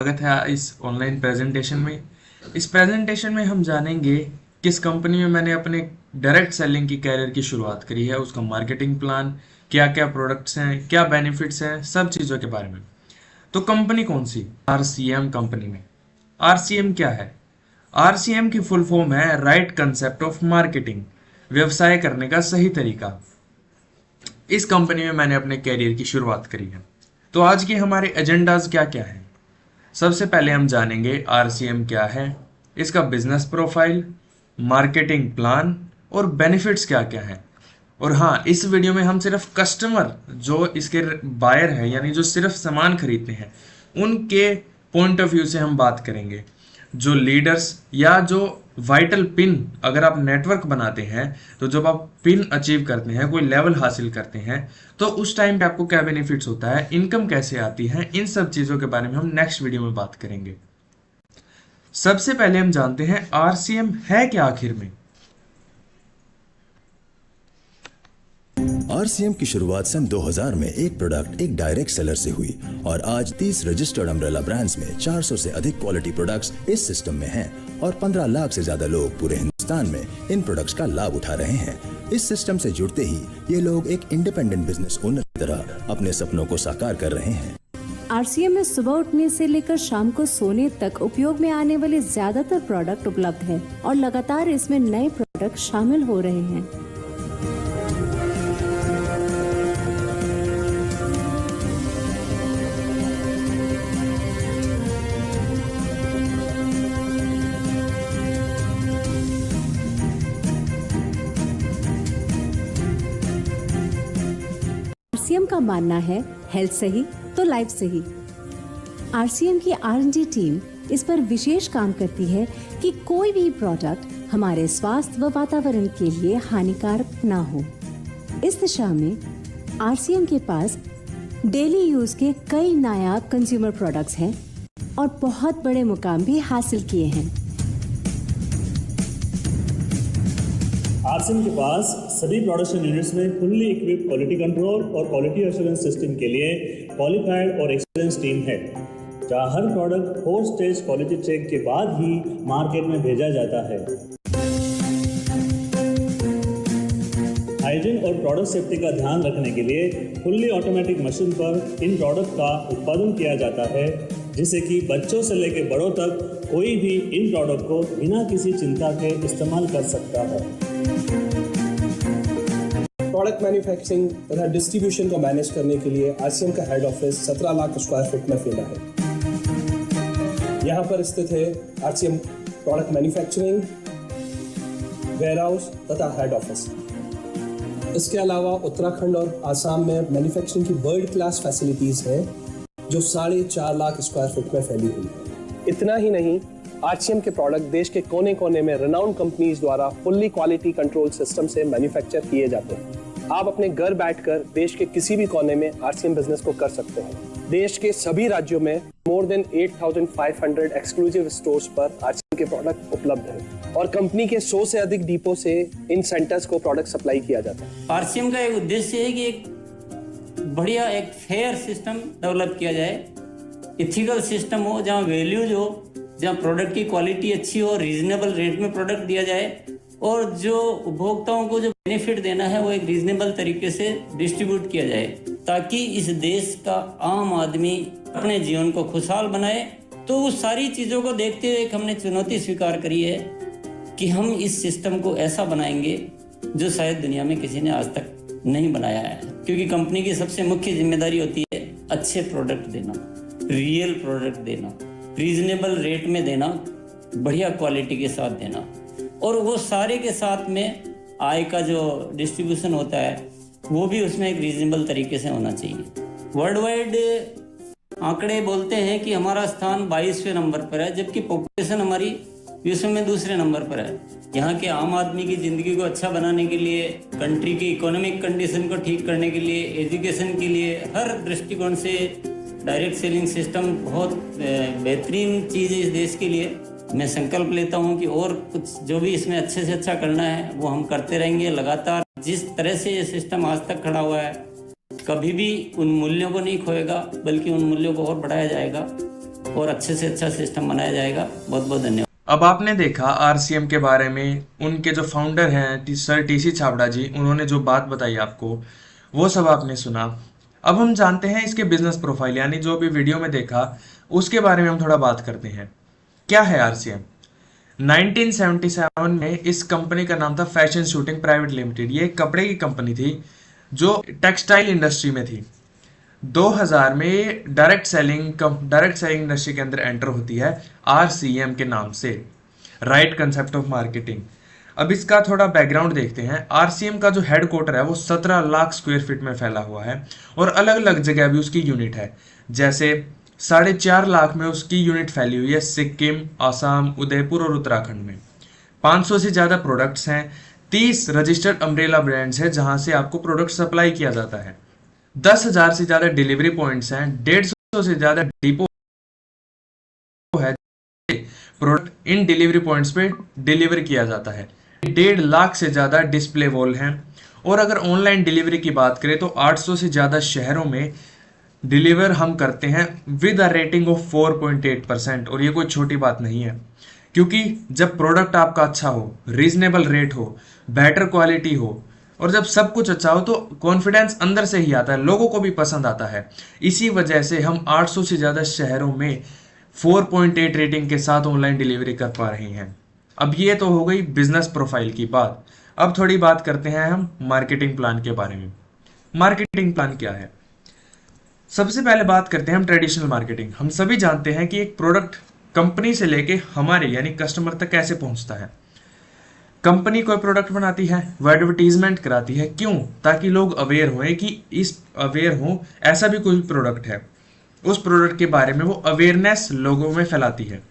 स्वागत है इस ऑनलाइन प्रेजेंटेशन में। इस प्रेजेंटेशन में हम जानेंगे किस कंपनी में मैंने अपने डायरेक्ट सेलिंग की कैरियर की शुरुआत करी है, उसका मार्केटिंग प्लान, क्या क्या प्रोडक्ट्स हैं, क्या बेनिफिट्स हैं, सब चीज़ों के बारे में। तो कंपनी कौन सी? आरसीएम कंपनी में। आरसीएम क्या है? आरसीएम की फुल फॉर्म है राइट कंसेप्ट ऑफ मार्केटिंग, व्यवसाय करने का सही तरीका। इस कंपनी में मैंने अपने कैरियर की शुरुआत करी है। तो आज के हमारे एजेंडाज क्या क्या हैं? सबसे पहले हम जानेंगे आरसीएम क्या है, इसका बिजनेस प्रोफाइल, मार्केटिंग प्लान और बेनिफिट्स क्या क्या हैं। और हाँ, इस वीडियो में हम सिर्फ कस्टमर जो इसके बायर है, यानी जो सिर्फ सामान खरीदते हैं, उनके पॉइंट ऑफ व्यू से हम बात करेंगे। जो लीडर्स या जो वाइटल पिन, अगर आप नेटवर्क बनाते हैं तो जब आप पिन अचीव करते हैं, कोई लेवल हासिल करते हैं, तो उस टाइम पे आपको क्या बेनिफिट्स होता है, इनकम कैसे आती है, इन सब चीज़ों के बारे में हम नेक्स्ट वीडियो में बात करेंगे। सबसे पहले हम जानते हैं आरसीएम है क्या आखिर में। आरसीएम की शुरुआत सन 2000 में एक प्रोडक्ट एक डायरेक्ट सेलर से हुई और आज 30 रजिस्टर्ड अम्ब्रेला ब्रांड्स में 400 से अधिक क्वालिटी प्रोडक्ट्स इस सिस्टम में हैं और 15 लाख से ज्यादा लोग पूरे हिंदुस्तान में इन प्रोडक्ट्स का लाभ उठा रहे हैं। इस सिस्टम से जुड़ते ही ये लोग एक इंडिपेंडेंट बिजनेस ओनर की तरह अपने सपनों को साकार कर रहे हैं। आरसीएम में सुबह उठने से लेकर शाम को सोने तक उपयोग में आने वाले ज्यादातर प्रोडक्ट उपलब्ध हैं और लगातार इसमें नए प्रोडक्ट शामिल हो रहे हैं। आरसीएम का मानना है हेल्थ सही तो लाइफ सही। आरसीएम की आर&डी टीम इस पर विशेष काम करती है कि कोई भी प्रोडक्ट हमारे स्वास्थ्य व वातावरण के लिए हानिकारक ना हो। इस दिशा में आरसीएम के पास डेली यूज के कई नायाब कंज्यूमर प्रोडक्ट्स हैं और बहुत बड़े मुकाम भी हासिल किए हैं। आरसीएम के पास सभी प्रोडक्शन यूनिट्स में फुल्ली इक्विप क्वालिटी कंट्रोल और क्वालिटी एश्योरेंस सिस्टम के लिए क्वालिफाइड और एक्सपीरियंस टीम है, जहां हर प्रोडक्ट 4 स्टेज क्वालिटी चेक के बाद ही मार्केट में भेजा जाता है। हाइजीन और प्रोडक्ट सेफ्टी का ध्यान रखने के लिए फुल्ली ऑटोमेटिक मशीन पर इन प्रोडक्ट का उत्पादन किया जाता है, जिससे कि बच्चों से लेकर बड़ों तक कोई भी इन प्रोडक्ट को बिना किसी चिंता के इस्तेमाल कर सकता है। प्रोडक्ट मैन्युफैक्चरिंग तथा डिस्ट्रीब्यूशन को मैनेज करने के लिए आरसीएम का head office 17 lakh square feet में फैला है। यहाँ पर स्थित है आरसीएम प्रोडक्ट मैन्युफैक्चरिंग, वेयरहाउस तथा हेड ऑफिस। इसके अलावा उत्तराखंड और आसाम में मैन्युफैक्चरिंग की वर्ल्ड क्लास फैसिलिटीज हैं, जो 4.5 लाख स्क्वायर फीट में फैली हुई है। इतना ही नहीं, आरसीएम के प्रोडक्ट देश के कोने कोने में रेनाउंड कंपनीज द्वारा फुल्ली क्वालिटी कंट्रोल सिस्टम से मैन्युफैक्चर किए जाते हैं। आप अपने घर बैठकर देश के किसी भी कोने में आरसीएम बिजनेस को कर सकते हैं। देश के सभी राज्यों में मोर देन 8,500 एक्सक्लूसिव स्टोर्स पर आरसीएम के प्रोडक्ट उपलब्ध हैं और कंपनी के 100 से अधिक डिपो से इन सेंटर्स को प्रोडक्ट सप्लाई किया जाता है। आरसीएम का एक उद्देश्य है कि एक बढ़िया एक फेयर सिस्टम डेवलप किया जाए, इथिकल सिस्टम हो, जहाँ वैल्यूज हो, जहाँ प्रोडक्ट की क्वालिटी अच्छी हो, रीजनेबल रेट में प्रोडक्ट दिया जाए और जो उपभोक्ताओं को जो बेनिफिट देना है वो एक रीजनेबल तरीके से डिस्ट्रीब्यूट किया जाए, ताकि इस देश का आम आदमी अपने जीवन को खुशहाल बनाए। तो उस सारी चीज़ों को देखते हुए एक हमने चुनौती स्वीकार करी है कि हम इस सिस्टम को ऐसा बनाएंगे जो शायद दुनिया में किसी ने आज तक नहीं बनाया है, क्योंकि कंपनी की सबसे मुख्य जिम्मेदारी होती है अच्छे प्रोडक्ट देना, रियल प्रोडक्ट देना, रीजनेबल रेट में देना, बढ़िया क्वालिटी के साथ देना, और वो सारे के साथ में आय का जो डिस्ट्रीब्यूशन होता है वो भी उसमें एक रीजनेबल तरीके से होना चाहिए। वर्ल्ड वाइड आंकड़े बोलते हैं कि हमारा स्थान 22वें नंबर पर है, जबकि पॉपुलेशन हमारी विश्व में दूसरे नंबर पर है। यहाँ के आम आदमी की ज़िंदगी को अच्छा बनाने के लिए, कंट्री की इकोनॉमिक कंडीशन को ठीक करने के लिए, एजुकेशन के लिए, हर दृष्टिकोण से डायरेक्ट सेलिंग सिस्टम बहुत बेहतरीन चीज़ है इस देश के लिए। मैं संकल्प लेता हूं कि और कुछ जो भी इसमें अच्छे से अच्छा करना है वो हम करते रहेंगे लगातार। जिस तरह से ये सिस्टम आज तक खड़ा हुआ है, कभी भी उन मूल्यों को नहीं खोएगा, बल्कि उन मूल्यों को और बढ़ाया जाएगा। और अच्छे से अच्छा सिस्टम बनाया जाएगा। बहुत बहुत धन्यवाद। अब आपने देखा आरसीएम के बारे में, उनके जो फाउंडर हैं सर टीसी छाबड़ा जी, उन्होंने जो बात बताई आपको वो सब आपने सुना। अब हम जानते हैं इसके बिजनेस प्रोफाइल, यानी जो भी वीडियो में देखा उसके बारे में हम थोड़ा बात करते हैं। क्या है आरसीएम? 1977 में इस कंपनी का नाम था फैशन शूटिंग प्राइवेट लिमिटेड। ये एक कपड़े की कंपनी थी जो टेक्सटाइल इंडस्ट्री में थी। 2000 में डायरेक्ट सेलिंग इंडस्ट्री के अंदर एंटर होती है आरसीएम के नाम से, राइट कंसेप्ट ऑफ मार्केटिंग। अब इसका थोड़ा बैकग्राउंड देखते हैं। आरसीएम का जो हेडक्वार्टर है वो 17 लाख स्क्वायर फीट में फैला हुआ है और अलग अलग जगह भी उसकी यूनिट है। जैसे 4.5 लाख में उसकी यूनिट फैली हुई है सिक्किम, आसाम, उदयपुर और उत्तराखंड में। 500 से ज़्यादा प्रोडक्ट्स हैं, 30 रजिस्टर्ड अम्ब्रेला ब्रांड्स हैं जहां से आपको प्रोडक्ट सप्लाई किया जाता है। 10,000 से ज्यादा डिलीवरी पॉइंट्स हैं, 150 से ज्यादा डिपो है, प्रोडक्ट इन डिलीवरी पॉइंट्स पे डिलीवर किया जाता है। 1.5 लाख से ज्यादा डिस्प्ले वॉल हैं और अगर ऑनलाइन डिलीवरी की बात करें तो 800 से ज्यादा शहरों में डिलीवर हम करते हैं विद अ रेटिंग ऑफ 4.8%। और ये कोई छोटी बात नहीं है, क्योंकि जब प्रोडक्ट आपका अच्छा हो, रीजनेबल रेट हो, बेटर क्वालिटी हो और जब सब कुछ अच्छा हो तो कॉन्फिडेंस अंदर से ही आता है, लोगों को भी पसंद आता है। इसी वजह से हम 800 से ज़्यादा शहरों में 4.8 रेटिंग के साथ ऑनलाइन डिलीवरी कर पा रहे हैं। अब ये तो हो गई बिजनेस प्रोफाइल की बात। अब थोड़ी बात करते हैं हम मार्केटिंग प्लान के बारे में। मार्केटिंग प्लान क्या है? सबसे पहले बात करते हैं हम ट्रेडिशनल मार्केटिंग। हम सभी जानते हैं कि एक प्रोडक्ट कंपनी से लेके हमारे यानी कस्टमर तक कैसे पहुंचता है। कंपनी कोई प्रोडक्ट बनाती है, वो एडवर्टीजमेंट कराती है, क्यों? ताकि लोग अवेयर हों कि ऐसा भी कोई प्रोडक्ट है। उस प्रोडक्ट के बारे में वो अवेयरनेस लोगों में फैलाती है।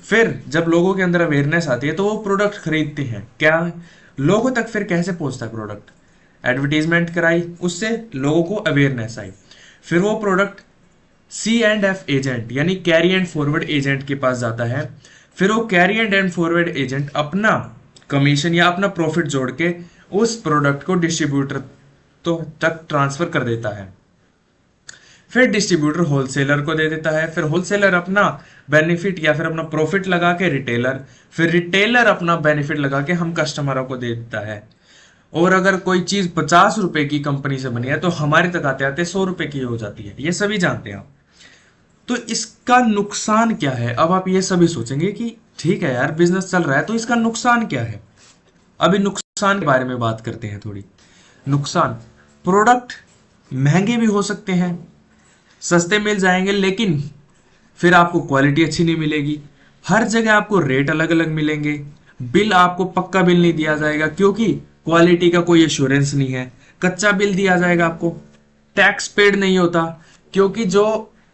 फिर जब लोगों के अंदर अवेयरनेस आती है तो वो प्रोडक्ट खरीदते हैं। क्या लोगों तक फिर कैसे पहुंचता है प्रोडक्ट? एडवर्टीजमेंट कराई, उससे लोगों को अवेयरनेस आई, फिर वो प्रोडक्ट C&F एजेंट यानी कैरी एंड फॉरवर्ड एजेंट के पास जाता है। फिर वो कैरी एंड फॉरवर्ड एजेंट अपना कमीशन या अपना प्रॉफिट जोड़ के उस प्रोडक्ट को डिस्ट्रीब्यूटर तक ट्रांसफर कर देता है। फिर डिस्ट्रीब्यूटर होलसेलर को दे देता है, फिर होलसेलर अपना बेनिफिट या फिर अपना प्रॉफिट लगा के रिटेलर, फिर रिटेलर अपना बेनिफिट लगा के हम कस्टमरों को दे देता है। और अगर कोई चीज 50 रुपए की कंपनी से बनी है तो हमारे तक आते आते 100 रुपए की हो जाती है। ये सभी जानते हैं आप। तो इसका नुकसान क्या है? अब आप ये सभी सोचेंगे कि ठीक है यार, बिजनेस चल रहा है तो इसका नुकसान क्या है। अभी नुकसान के बारे में बात करते हैं थोड़ी। नुकसान, प्रोडक्ट महंगे भी हो सकते हैं, सस्ते मिल जाएंगे, लेकिन फिर आपको क्वालिटी अच्छी नहीं मिलेगी। हर जगह आपको रेट अलग अलग मिलेंगे। बिल आपको पक्का बिल नहीं दिया जाएगा क्योंकि क्वालिटी का कोई एश्योरेंस नहीं है। कच्चा बिल दिया जाएगा आपको। टैक्स पेड नहीं होता क्योंकि जो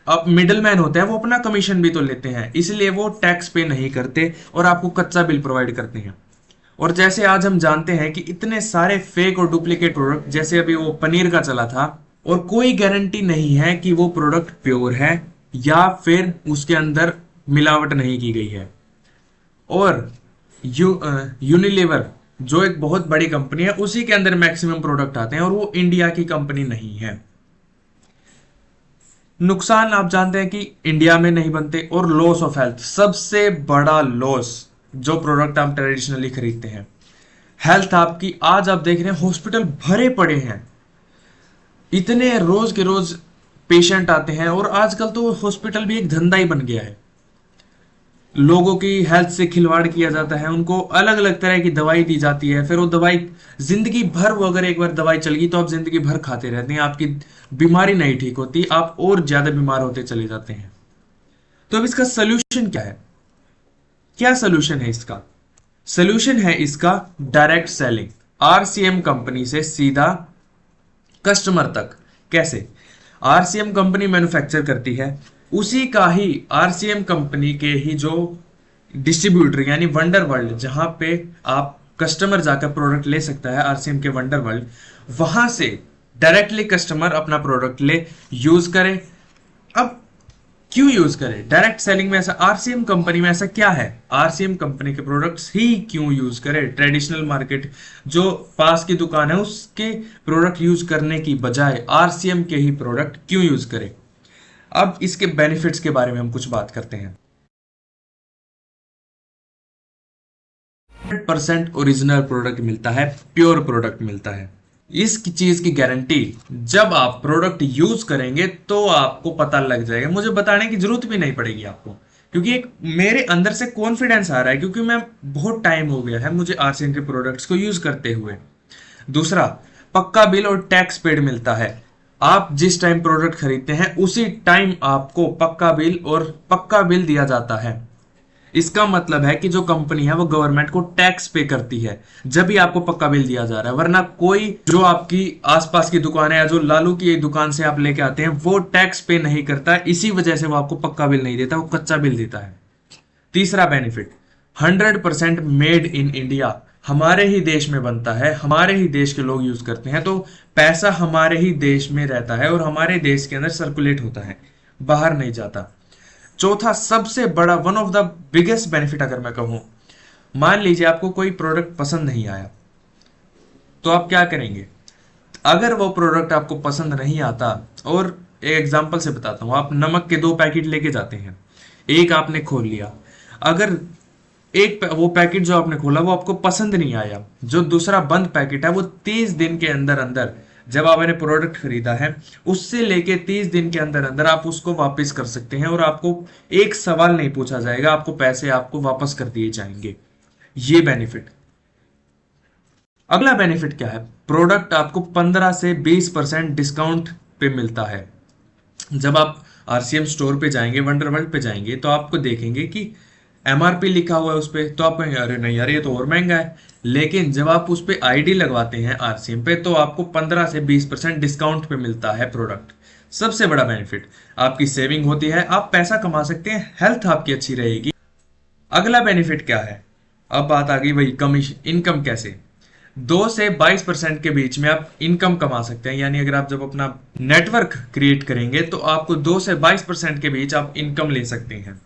अब मिडल मैन होते हैं वो अपना कमीशन भी तो लेते हैं, इसलिए वो टैक्स पे नहीं करते और आपको कच्चा बिल प्रोवाइड करते हैं। और जैसे आज हम जानते हैं कि इतने सारे फेक और डुप्लीकेट प्रोडक्ट, जैसे अभी वो पनीर का चला था, और कोई गारंटी नहीं है कि वो प्रोडक्ट प्योर है या फिर उसके अंदर मिलावट नहीं की गई है। और यूनिलीवर जो एक बहुत बड़ी कंपनी है, उसी के अंदर मैक्सिमम प्रोडक्ट आते हैं और वो इंडिया की कंपनी नहीं है। नुकसान आप जानते हैं कि इंडिया में नहीं बनते। और लॉस ऑफ हेल्थ, सबसे बड़ा लॉस जो प्रोडक्ट आप ट्रेडिशनली खरीदते हैं, हेल्थ आपकी। आज आप देख रहे हैं हॉस्पिटल भरे पड़े हैं, इतने रोज के रोज पेशेंट आते हैं और आजकल तो हॉस्पिटल भी एक धंधा ही बन गया है। लोगों की हेल्थ से खिलवाड़ किया जाता है, उनको अलग अलग तरह की दवाई दी जाती है, फिर वो दवाई जिंदगी भर, वो अगर एक बार दवाई चल गई तो आप जिंदगी भर खाते रहते हैं, आपकी बीमारी नहीं ठीक होती, आप और ज्यादा बीमार होते चले जाते हैं। तो अब इसका सोल्यूशन क्या है? क्या सोल्यूशन है इसका? सोल्यूशन है इसका डायरेक्ट सेलिंग, आरसीएम कंपनी से सीधा कस्टमर तक। कैसे? आरसीएम कंपनी मैन्युफैक्चर करती है, उसी का ही आरसीएम कंपनी के ही जो डिस्ट्रीब्यूटर यानी वंडर वर्ल्ड, जहां पे आप कस्टमर जाकर प्रोडक्ट ले सकता है, आरसीएम के वंडर वर्ल्ड, वहां से डायरेक्टली कस्टमर अपना प्रोडक्ट ले यूज करे। अब क्यों यूज करे? डायरेक्ट सेलिंग में ऐसा, आरसीएम कंपनी में ऐसा क्या है? आरसीएम कंपनी के प्रोडक्ट्स ही क्यों यूज करे? ट्रेडिशनल मार्केट जो पास की दुकान है उसके प्रोडक्ट यूज करने की बजाय आरसीएम के ही प्रोडक्ट क्यों यूज करे? अब इसके बेनिफिट्स के बारे में हम कुछ बात करते हैं। 100% ओरिजिनल प्रोडक्ट मिलता है, प्योर प्रोडक्ट मिलता है। इस चीज की गारंटी जब आप प्रोडक्ट यूज करेंगे तो आपको पता लग जाएगा, मुझे बताने की जरूरत भी नहीं पड़ेगी आपको, क्योंकि एक मेरे अंदर से कॉन्फिडेंस आ रहा है, क्योंकि मैं बहुत टाइम हो गया है मुझे आरसीएम के प्रोडक्ट्स को यूज करते हुए। दूसरा, पक्का बिल और टैक्स पेड मिलता है। आप जिस टाइम प्रोडक्ट खरीदते हैं उसी टाइम आपको पक्का बिल दिया जाता है। इसका मतलब है कि जो कंपनी है वो गवर्नमेंट को टैक्स पे करती है जब भी आपको पक्का बिल दिया जा रहा है, वरना कोई जो आपकी आसपास की दुकान है या जो लालू की दुकान से आप लेके आते हैं वो टैक्स पे नहीं करता, इसी वजह से वो आपको पक्का बिल नहीं देता, वो कच्चा बिल देता है। तीसरा बेनिफिट, 100% मेड इन इंडिया, हमारे ही देश में बनता है, हमारे ही देश के लोग यूज करते हैं, तो पैसा हमारे ही देश में रहता है और हमारे देश के अंदर सर्कुलेट होता है, बाहर नहीं जाता। चौथा सबसे बड़ा, one of the biggest benefit अगर मैं कहूं, मान लीजिए आपको कोई प्रोडक्ट पसंद नहीं आया तो आप क्या करेंगे? अगर वो प्रोडक्ट आपको पसंद नहीं आता, और एक एग्जांपल से बताता हूं, आप नमक के 2 पैकेट लेके जाते हैं, एक आपने खोल लिया, अगर वो पैकेट जो आपने खोला वो आपको पसंद नहीं आया, जो दूसरा बंद पैकेट है वो 30 दिन के अंदर अंदर, जब आपने प्रोडक्ट खरीदा है उससे लेके 30 दिन के अंदर अंदर आप उसको वापस कर सकते हैं और आपको एक सवाल नहीं पूछा जाएगा, आपको पैसे आपको वापस कर दिए जाएंगे। ये बेनिफिट। अगला बेनिफिट क्या है? प्रोडक्ट आपको 15 से 20% डिस्काउंट पे मिलता है। जब आप आरसीएम स्टोर पे जाएंगे, वंडरवर्ल्ड पे जाएंगे, तो आपको देखेंगे कि एमआरपी लिखा हुआ है उस पे, तो आप कहेंगे अरे नहीं यार ये तो और महंगा है, लेकिन जब आप उस पे आईडी लगवाते हैं आरसीएम पे तो आपको 15 से 20% डिस्काउंट पे मिलता है प्रोडक्ट। सबसे बड़ा बेनिफिट, आपकी सेविंग होती है, आप पैसा कमा सकते हैं, हेल्थ आपकी अच्छी रहेगी। अगला बेनिफिट क्या है? अब बात आ गई वही कमीशन, इनकम कैसे? 2 से 22% के बीच में आप इनकम कमा सकते हैं, यानी अगर आप जब अपना नेटवर्क क्रिएट करेंगे तो आपको 2 से 22% के बीच आप इनकम ले सकते हैं।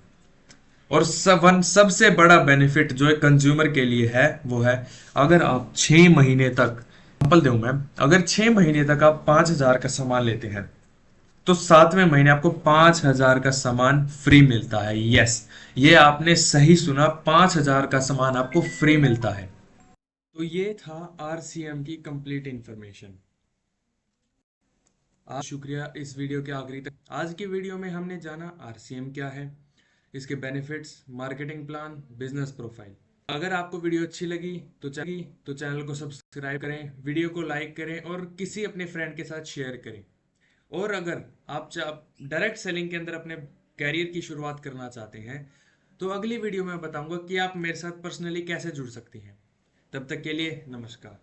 और सबसे बड़ा बेनिफिट जो एक कंज्यूमर के लिए है वो है, अगर आप 6 महीने तक, एग्जांपल दूं मैं, अगर 6 महीने तक आप 5,000 का सामान लेते हैं तो 7वें महीने आपको 5,000 का सामान फ्री मिलता है। यस, ये आपने सही सुना, 5,000 का सामान आपको फ्री मिलता है। तो ये था आरसीएम की कंप्लीट इंफॉर्मेशन। आज शुक्रिया इस वीडियो के आखिरी तक। आज की वीडियो में हमने जाना आरसीएम क्या है, इसके benefits, marketing plan, business profile. अगर आपको वीडियो अच्छी लगी तो चैनल को सब्सक्राइब करें, वीडियो को लाइक करें और किसी अपने फ्रेंड के साथ शेयर करें। और अगर आप डायरेक्ट सेलिंग के अंदर अपने कैरियर की शुरुआत करना चाहते हैं तो अगली वीडियो में बताऊंगा कि आप मेरे साथ पर्सनली कैसे जुड़ सकते हैं। तब तक के लिए नमस्कार।